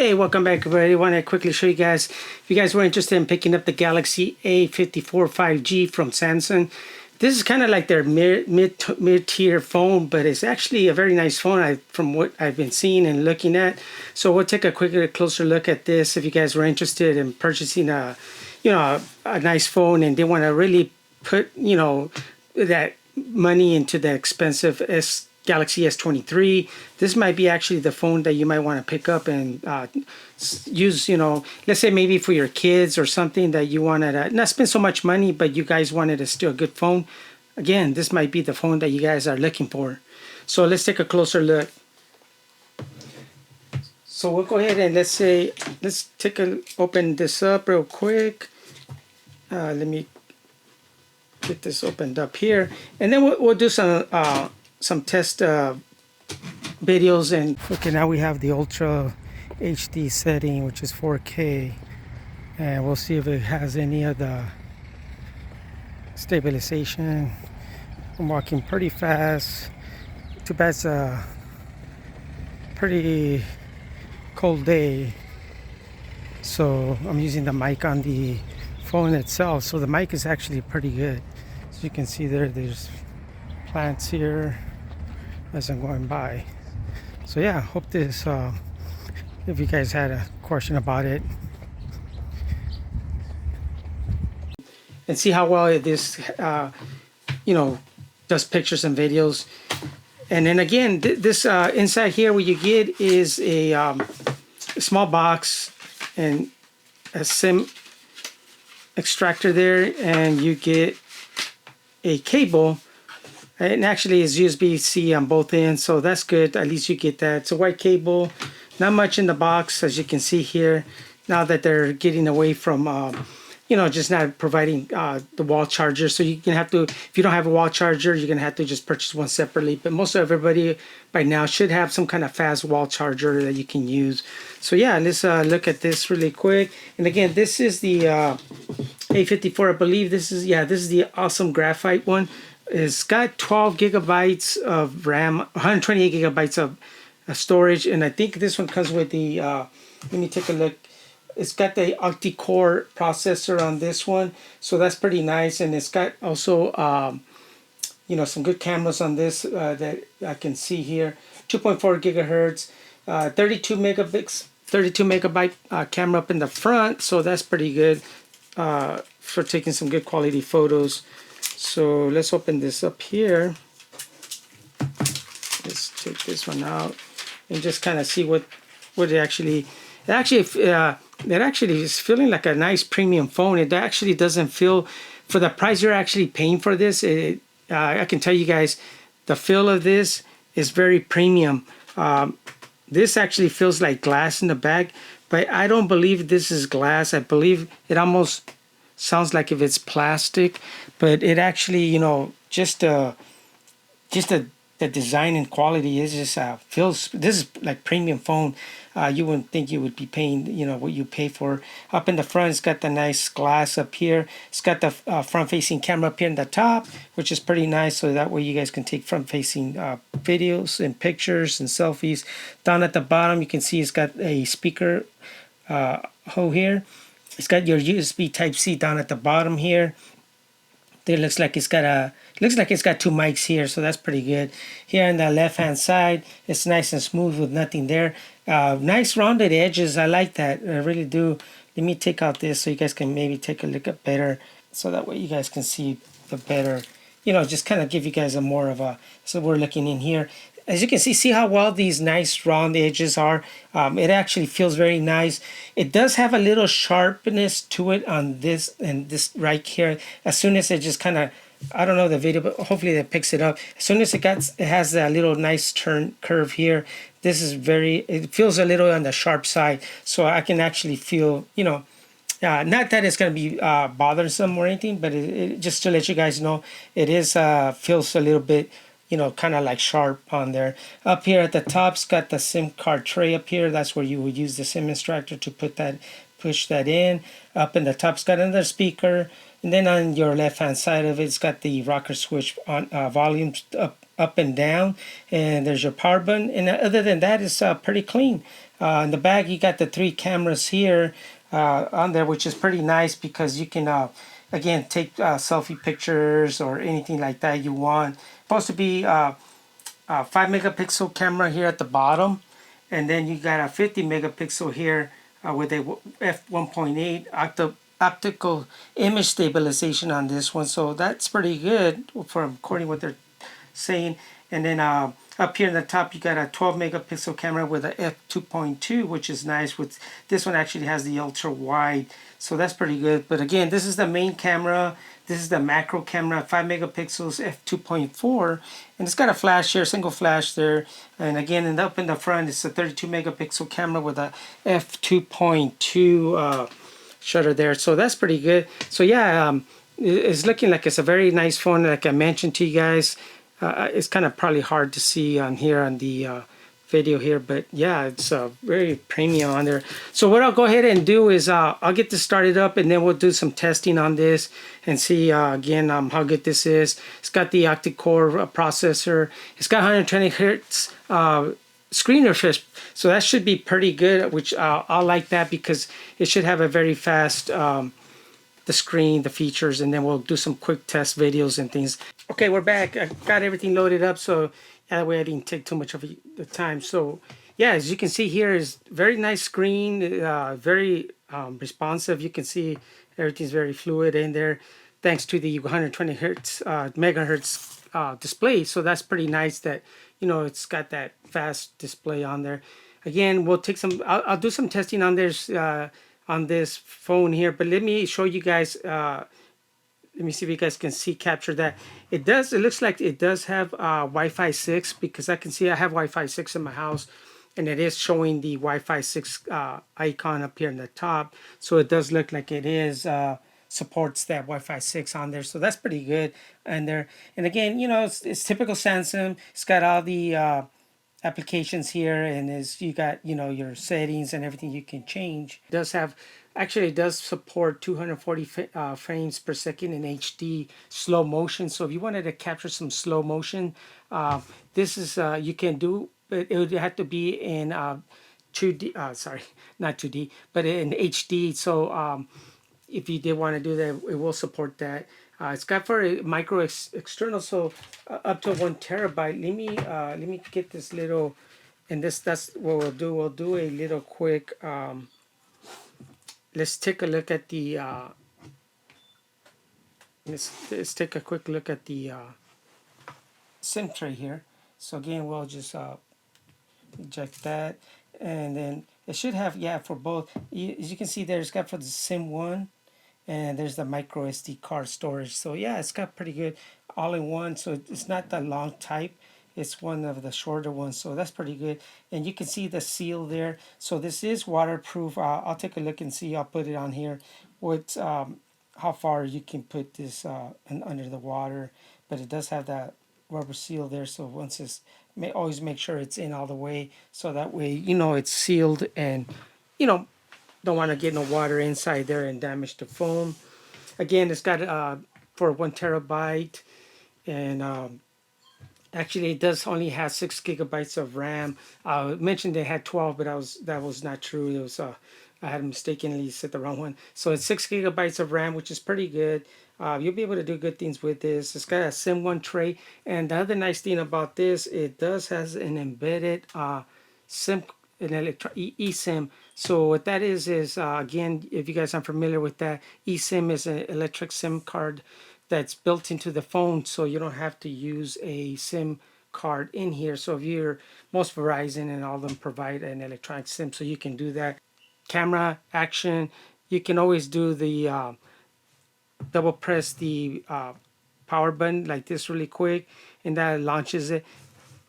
Hey, welcome back everybody. I want to quickly show you guys, if you guys were interested in picking up the Galaxy A54 5G from Samsung. This is kind of like their mid-tier phone, but it's actually a very nice phone from what I've been seeing and looking at. So we'll take a closer look at this if you guys were interested in purchasing a nice phone and they want to really put, that money into the expensive Galaxy S23. This might be actually the phone that you might want to pick up and use, let's say maybe for your kids or something that you wanted to not spend so much money, but you guys wanted to steal a good phone. Again, this might be the phone that you guys are looking for. So let's take a closer look. So we'll go ahead and let's open this up real quick. Let me get this opened up here, and then we'll do some test videos. And okay, now we have the Ultra HD setting, which is 4K, and we'll see if it has any of the stabilization. I'm walking pretty fast. Too bad it's a pretty cold day, so I'm using the mic on the phone itself. So the mic is actually pretty good. As you can see there's plants here as I'm going by. So yeah, hope this if you guys had a question about it, and see how well this does pictures and videos. And then again, this inside here, what you get is a small box and a SIM extractor there, and you get a cable. And actually it's USB-C on both ends, so that's good. At least you get that. It's a white cable, not much in the box, as you can see here. Now that they're getting away from just not providing the wall charger, so you're gonna have to, if you don't have a wall charger, you're gonna have to just purchase one separately. But most of everybody by now should have some kind of fast wall charger that you can use. So yeah, let's look at this really quick. And again, this is the A54, I believe. This is the awesome graphite one. It's got 12 gigabytes of RAM, 128 gigabytes of storage, and I think this one comes with the let me take a look. It's got the Octa-core processor on this one, so that's pretty nice. And it's got also some good cameras on this that I can see here. 2.4 gigahertz, 32 megabyte camera up in the front, so that's pretty good for taking some good quality photos. So let's open this up here. Let's take this one out and just kind of see what it actually is feeling like a nice premium phone. It actually doesn't feel, for the price you're actually paying for this, I can tell you guys, the feel of this is very premium. This actually feels like glass in the back, but I don't believe this is glass. I believe it almost sounds like if it's plastic, but it actually, just the design and quality is just feels, this is like premium phone. You wouldn't think you would be paying what you pay for. Up in the front, it's got the nice glass up here. It's got the front facing camera up here in the top, which is pretty nice, so that way you guys can take front facing videos and pictures and selfies. Down at the bottom, you can see it's got a speaker hole here. It's got your USB Type-C down at the bottom here. There looks like it's got two mics here, so that's pretty good. Here on the left-hand side, it's nice and smooth with nothing there. Nice rounded edges. I like that. I really do. Let me take out this so you guys can maybe take a look at better, so that way you guys can see the better. Just kind of give you guys a more of a. So we're looking in here. As you can see how well these nice round edges are. It actually feels very nice. It does have a little sharpness to it on this and this right here. As soon as it just kind of, I don't know the video, but hopefully that picks it up. As soon as it has a little nice turn curve here. This is it feels a little on the sharp side. So I can actually feel, not that it's going to be bothersome or anything, but it just to let you guys know, it is feels a little bit kind of like sharp on there. Up here at the top's got the SIM card tray up here. That's where you would use the SIM extractor to push that in. Up in the top's got another speaker, and then on your left hand side of it, it's got the rocker switch on volume up and down, and there's your power button. And other than that, it's pretty clean. In the back, you got the 3 cameras here on there, which is pretty nice because you can again take selfie pictures or anything like that you want. Supposed to be 5 megapixel camera here at the bottom, and then you got a 50 megapixel here with a f1.8 optical image stabilization on this one, so that's pretty good from according to what they're saying. And then up here in the top, you got a 12 megapixel camera with a f2.2, which is nice. With this one actually has the ultra wide, so that's pretty good. But again, this is the main camera. This is the macro camera, 5 megapixels, f2.4, and it's got a flash here, single flash there. And again, up in the front, it's a 32 megapixel camera with a f2.2 shutter there. So that's pretty good. So yeah, it's looking like it's a very nice phone. Like I mentioned to you guys, it's kind of probably hard to see on here on the video here, but yeah, it's very premium on there. So what I'll go ahead and do is I'll get this started up, and then we'll do some testing on this and see again how good this is. It's got the Octa-core processor. It's got 120 hertz screen refresh, so that should be pretty good, which I like that because it should have a very fast the screen, the features, and then we'll do some quick test videos and things. Okay, we're back. I got everything loaded up, so that way I didn't take too much of the time. So yeah, as you can see here is very nice screen, very responsive. You can see everything's very fluid in there thanks to the 120 hertz megahertz display. So that's pretty nice that it's got that fast display on there. Again, we'll take some I'll do some testing on this phone here, but let me show you guys. Let me see if you guys can capture that. It looks like it does have Wi-Fi 6, because I can see I have Wi-Fi 6 in my house, and it is showing the Wi-Fi 6 icon up here in the top. So it does look like it is supports that Wi-Fi 6 on there. So that's pretty good. And again, it's typical Samsung. It's got all the applications here, and you got your settings and everything you can change. It does support 240 frames per second in HD slow motion. So if you wanted to capture some slow motion, this is you can do, but it would have to be in 2D, sorry, not 2D, but in HD. So if you did want to do that, it will support that. It's got for a micro external, so up to 1 terabyte. Let me get this little, and that's what we'll do. We'll do a little quick. Let's take a look at the. Let's take a quick look at the SIM tray here. So again, we'll just eject that, and then it should have for both. As you can see there, it's got for the SIM 1. And there's the micro SD card storage. So yeah, it's got pretty good all-in-one. So it's not the long type. It's one of the shorter ones. So that's pretty good. And you can see the seal there. So this is waterproof. I'll take a look and see. I'll put it on here. What how far you can put this under the water. But it does have that rubber seal there. So once always make sure it's in all the way. So that way it's sealed, and don't want to get no water inside there and damage the phone. Again, it's got for 1 terabyte, and actually it does only have 6 gigabytes of RAM. I mentioned they had 12, but that was not true. It was I had mistakenly set the wrong one. So it's 6 gigabytes of RAM, which is pretty good. You'll be able to do good things with this. It's got a SIM 1 tray, and the other nice thing about this, it does has an embedded SIM, an eSIM. So what that is again, if you guys aren't familiar with that, eSIM is an electric SIM card that's built into the phone, so you don't have to use a SIM card in here. So if most Verizon and all of them provide an electronic SIM, so you can do that. Camera action, you can always do the double press the power button like this really quick, and that launches it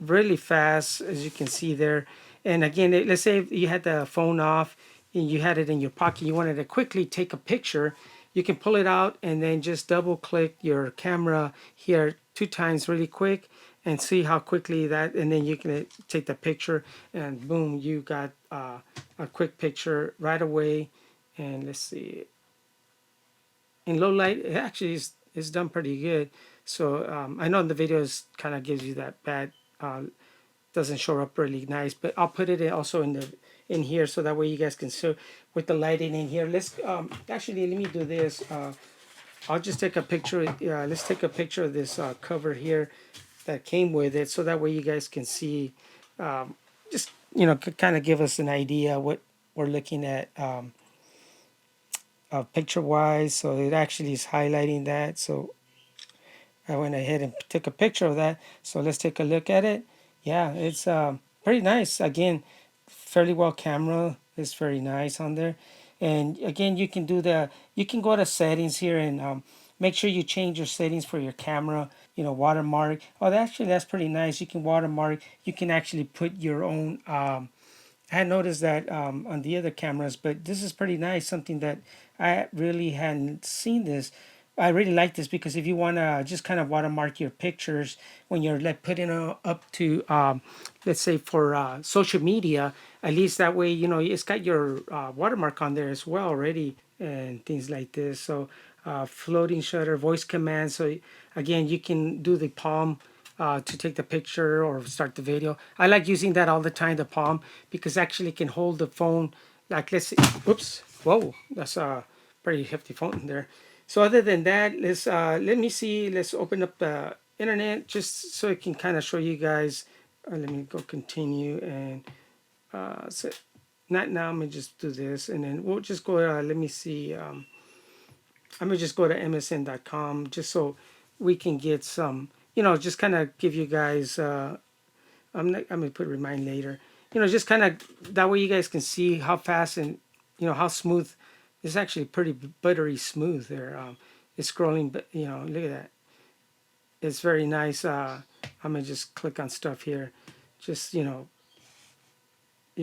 really fast, as you can see there. And again, let's say if you had the phone off and you had it in your pocket, you wanted to quickly take a picture, you can pull it out and then just double click your camera here 2 times really quick, and see how quickly that, and then you can take the picture, and boom, you got a quick picture right away. And let's see, in low light, it actually is done pretty good. So I know in the videos kind of gives you that bad, doesn't show up really nice, but I'll put it also in here so that way you guys can see with the lighting in here. Let's actually let me do this. I'll just take a picture. Let's take a picture of this cover here that came with it, so that way you guys can see, just kind of give us an idea what we're looking at picture wise. So it actually is highlighting that. So I went ahead and took a picture of that. So let's take a look at it. Yeah, it's pretty nice. Again, fairly well camera. It's very nice on there. And again, you can go to settings here and make sure you change your settings for your camera. Watermark. Oh, that's pretty nice. You can watermark. You can actually put your own. I had noticed that on the other cameras, but this is pretty nice. Something that I really hadn't seen this. I really like this because if you want to just kind of watermark your pictures when you're like putting up to, let's say for social media, at least that way, it's got your watermark on there as well already and things like this. So floating shutter, voice command. So again, you can do the palm to take the picture or start the video. I like using that all the time, the palm, because actually can hold the phone. Like let's see, oops, whoa, that's a pretty hefty phone there. So other than that, let me see. Let's open up the internet just so I can kind of show you guys. Let me go continue and so not now. Let me just do this and then we'll just go. Let me see. I'm gonna just go to msn.com just so we can get some. Just kind of give you guys. I'm gonna put remind later. Just kind of that way you guys can see how fast and how smooth. It's actually pretty buttery smooth there. It's scrolling, but look at that. It's very nice. I'm gonna just click on stuff here. Just you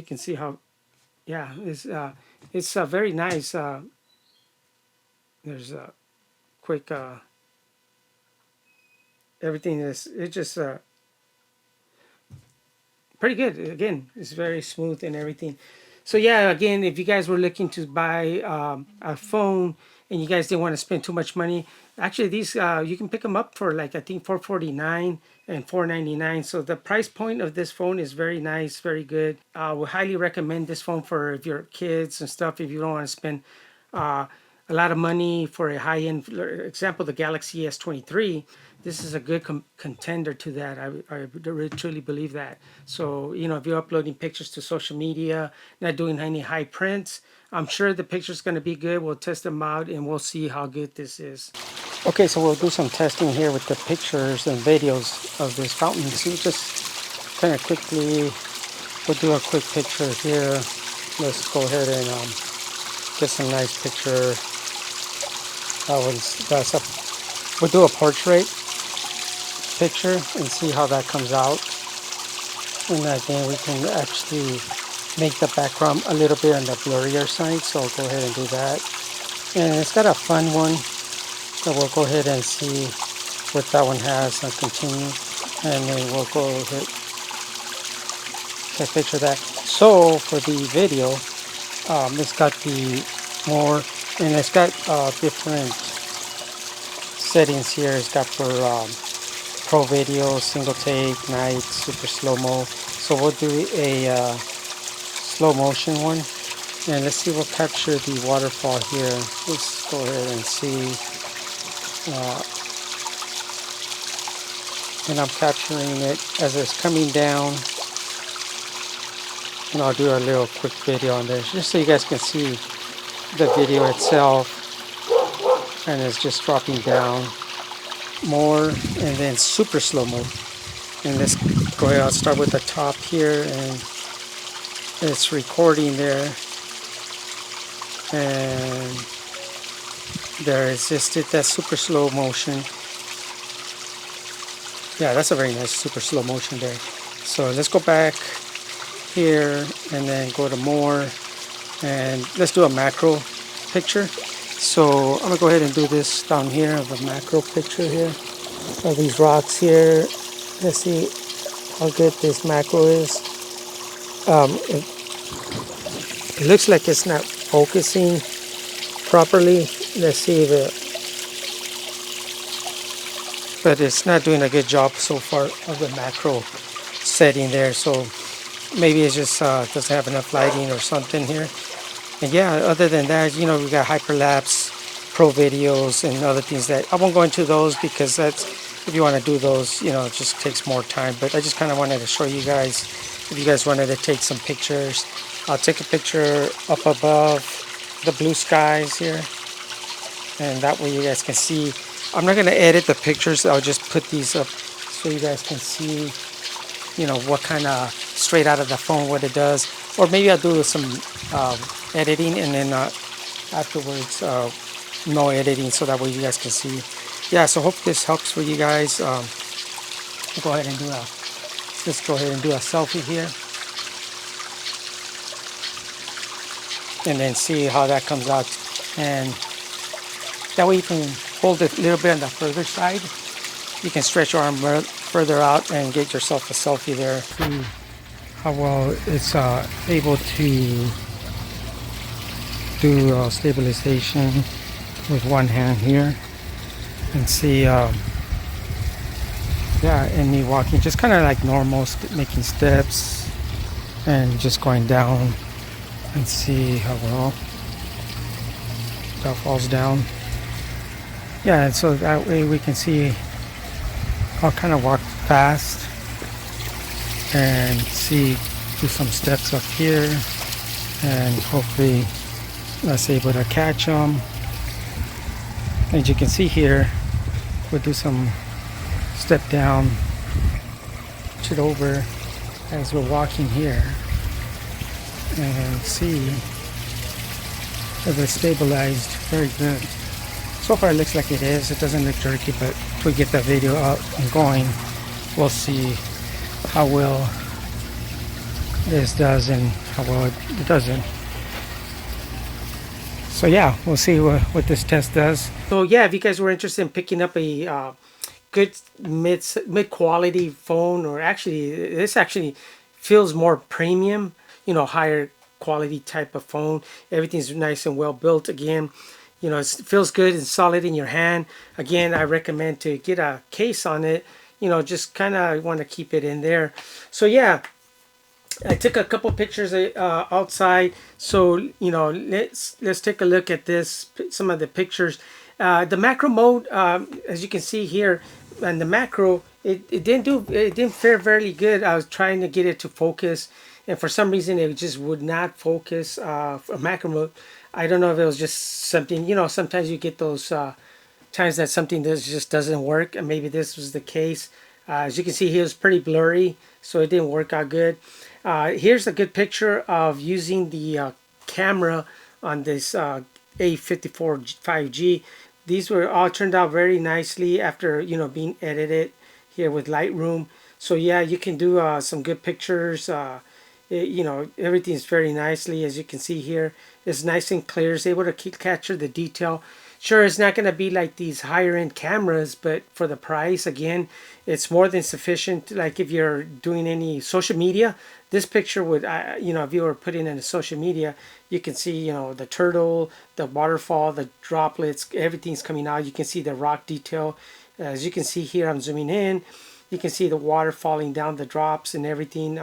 can see how. Yeah, it's very nice. There's a quick. Everything is. It's just pretty good. Again, it's very smooth and everything. So yeah, again, if you guys were looking to buy a phone and you guys didn't want to spend too much money, actually these you can pick them up for like I think $449 and $499. So the price point of this phone is very nice, very good. I would highly recommend this phone for if your kids and stuff. If you don't want to spend a lot of money for a high-end, example, the Galaxy S23. This is a good contender to that. I really truly believe that. So, if you're uploading pictures to social media, not doing any high prints, I'm sure the picture's going to be good. We'll test them out and we'll see how good this is. Okay, so we'll do some testing here with the pictures and videos of this fountain. So just kind of quickly, we'll do a quick picture here. Let's go ahead and get some nice picture. We'll do a portrait picture and see how that comes out. And again, we can actually make the background a little bit on the blurrier side. So I'll go ahead and do that. And it's got a fun one. So we'll go ahead and see what that one has. I'll continue. And then we'll go ahead and picture that. So for the video, it's got the more, and it's got different settings here. It's got for pro video, single take, night, super slow-mo. So we'll do a slow motion one. And let's see, we'll capture the waterfall here. Let's go ahead and see. And I'm capturing it as it's coming down. And I'll do a little quick video on this just so you guys can see the video itself. And it's just dropping down more and then super slow-mo. And let's go ahead, I'll start with the top here and it's recording there. And there it's just that super slow motion. Yeah, that's a very nice super slow motion there. So let's go back here and then go to more and let's do a macro picture. So I'm gonna go ahead and do this down here of a macro picture here of these rocks here, Let's see how good this macro is. It looks like it's not focusing properly. Let's see if but it's not doing a good job so far of the macro setting there. So maybe it just doesn't have enough lighting or something here. And yeah, other than that, you know, we got hyperlapse, pro videos, and other things that I won't go into those because that's, if you want to do those, you know, it just takes more time. But I just kind of wanted to show you guys, if you guys wanted to take some pictures, I'll take a picture up above the blue skies here, and that way you guys can see. I'm not going to edit the pictures. I'll just put these up so you guys can see, you know, what kind of straight out of the phone what it does. Or maybe I'll do some editing and then afterwards no editing, so that way you guys can see. Yeah, so hope this helps for you guys. Go ahead and do a let's go ahead and do a selfie here and then see how that comes out. And that way you can hold it a little bit on the further side. You can stretch your arm further out and get yourself a selfie there. See how well it's able to do stabilization with one hand here, and see yeah, and me walking just kind of like normal, making steps and just going down, and see how well that falls down. Yeah, and so that way we can see. I'll kind of walk fast and see, do some steps up here, and hopefully I was able to catch them. As you can see here, we'll do some step down, push it over as we're walking here, and see if it's stabilized. Very good. So far it looks like it is. It doesn't look jerky, but if we get that video up and going, we'll see how well this does and how well it doesn't. So yeah, we'll see what this test does. So yeah, if you guys were interested in picking up a good mid quality phone, or actually this actually feels more premium, you know, higher quality type of phone. Everything's nice and well built. Again, you know, it feels good and solid in your hand. Again, I recommend to get a case on it. You know, just kind of want to keep it in there. So yeah, I took a couple pictures outside. So you know, let's take a look at this. Some of the pictures. The macro mode, as you can see here, and the macro, it didn't fare very good. I was trying to get it to focus, and for some reason it just would not focus. For macro mode, I don't know if it was just something. You know, sometimes you get those times that something just doesn't work, and maybe this was the case. As you can see, he was pretty blurry, so it didn't work out good. Here's a good picture of using the camera on this A54 5G. These were all turned out very nicely after, you know, being edited here with Lightroom. So yeah, you can do some good pictures. You know, everything's very nicely, as you can see here. It's nice and clear. It's able to capture the detail. Sure, it's not going to be like these higher end cameras, but for the price, again, it's more than sufficient. Like if you're doing any social media, this picture would, you know, if you were putting in a social media, you can see, you know, the turtle, the waterfall, the droplets, everything's coming out. You can see the rock detail. As you can see here, I'm zooming in. You can see the water falling down, the drops and everything.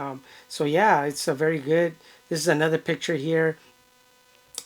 So yeah, it's a very good. This is another picture here.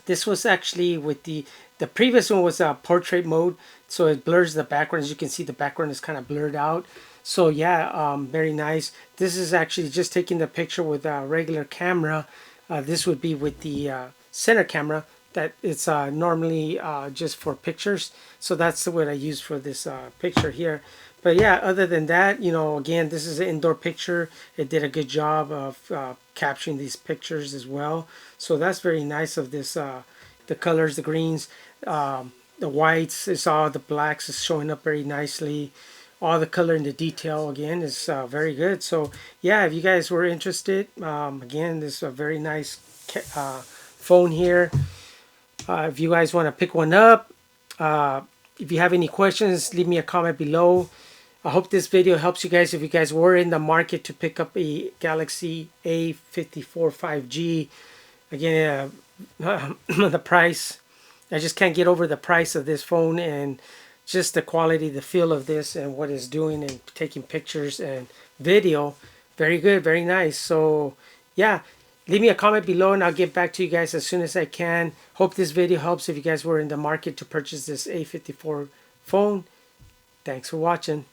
This was actually with the previous one was a portrait mode, so it blurs the background. As you can see, the background is kind of blurred out. So yeah, very nice. This is actually just taking the picture with a regular camera. This would be with the center camera that it's normally just for pictures. So that's what I use for this picture here. But yeah, other than that, you know, again, this is an indoor picture. It did a good job of capturing these pictures as well. So that's very nice of this, the colors, the greens, the whites, it's all the blacks is showing up very nicely. All the color and the detail, again, is very good. So yeah, if you guys were interested, again, this is a very nice phone here. If you guys want to pick one up, if you have any questions, leave me a comment below. I hope this video helps you guys if you guys were in the market to pick up a Galaxy A54 5G. Again, the price, I just can't get over the price of this phone and just the quality, the feel of this and what it's doing and taking pictures and video. Very good, very nice. So yeah, leave me a comment below and I'll get back to you guys as soon as I can. Hope this video helps if you guys were in the market to purchase this A54 phone. Thanks for watching.